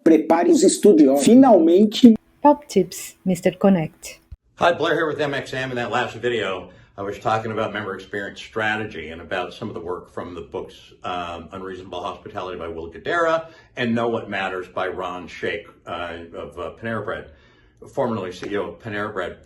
Prepare os estudiosos. Finalmente. Top tips, Mr. Connect. Hi, Blair here with MXM. In that last video, I was talking about member experience strategy and about some of the work from the books Unreasonable Hospitality by Will Guidara and Know What Matters by Ron Shaich of Panera Bread, formerly CEO of Panera Bread.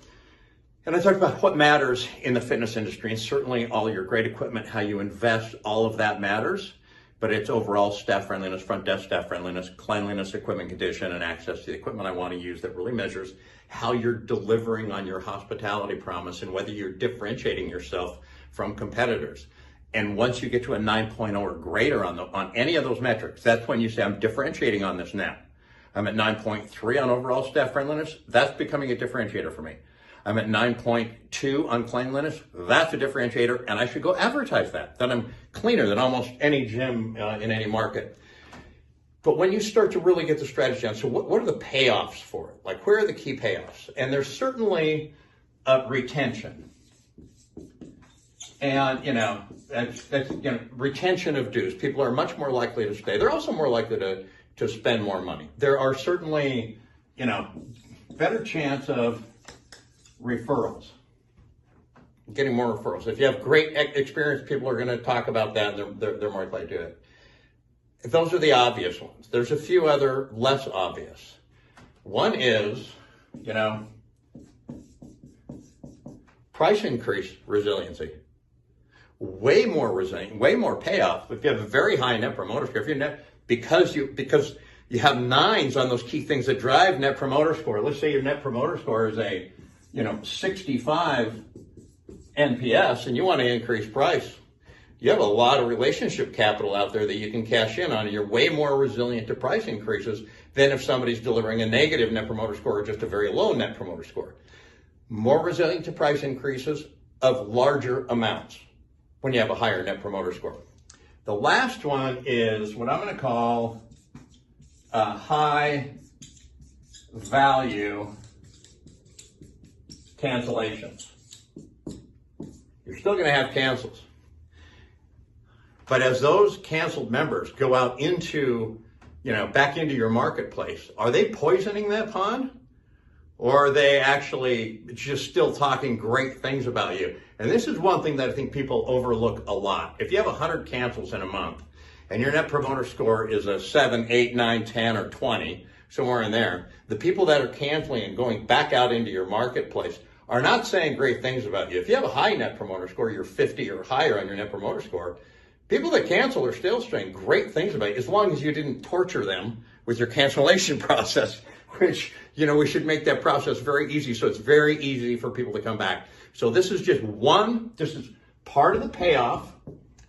And I talked about what matters in the fitness industry, and certainly all your great equipment, how you invest, all of that matters. But it's overall staff friendliness, front desk staff friendliness, cleanliness, equipment condition, and access to the equipment I want to use that really measures how you're delivering on your hospitality promise and whether you're differentiating yourself from competitors. And once you get to a 9.0 or greater on any of those metrics, that's when you say, I'm differentiating on this now. I'm at 9.3 on overall staff friendliness. That's becoming a differentiator for me. I'm at 9.2 on cleanliness. That's a differentiator, and I should go advertise that I'm cleaner than almost any gym in any market. But when you start to really get the strategy down, so what are the payoffs for it? Like, where are the key payoffs? And there's certainly retention. And, that's retention of dues. People are much more likely to stay. They're also more likely to spend more money. There are certainly, better chance of referrals, getting more referrals. If you have great experience, people are going to talk about that, and they're more likely to do it. Those are the obvious ones. There's a few other less obvious. One is, price increase resiliency. Way more resilient, way more payoff. If you have a very high net promoter score, because you have nines on those key things that drive net promoter score. Let's say your net promoter score is a 65 NPS, and you want to increase price. You have a lot of relationship capital out there that you can cash in on, and you're way more resilient to price increases than if somebody's delivering a negative net promoter score or just a very low net promoter score. More resilient to price increases of larger amounts when you have a higher net promoter score. The last one is what I'm going to call high value cancellations. You're still going to have cancels. But as those canceled members go out into, back into your marketplace, are they poisoning that pond? Or are they actually just still talking great things about you? And this is one thing that I think people overlook a lot. If you have 100 cancels in a month and your net promoter score is a 7, 8, 9, 10, or 20, somewhere in there, the people that are canceling and going back out into your marketplace are not saying great things about you. If you have a high net promoter score, you're 50 or higher on your net promoter score, people that cancel are still saying great things about you, as long as you didn't torture them with your cancellation process, which, we should make that process very easy, so it's very easy for people to come back. So this is this is part of the payoff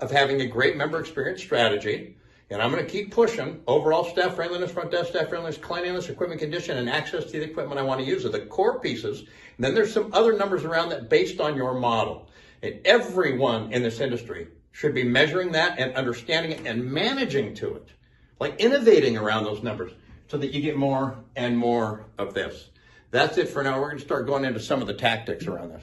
of having a great member experience strategy. And I'm going to keep pushing. Overall staff friendliness, front desk staff friendliness, cleanliness, equipment condition, and access to the equipment I want to use are the core pieces. And then there's some other numbers around that based on your model. And everyone in this industry should be measuring that and understanding it and managing to it, like innovating around those numbers so that you get more and more of this. That's it for now. We're going to start going into some of the tactics around this.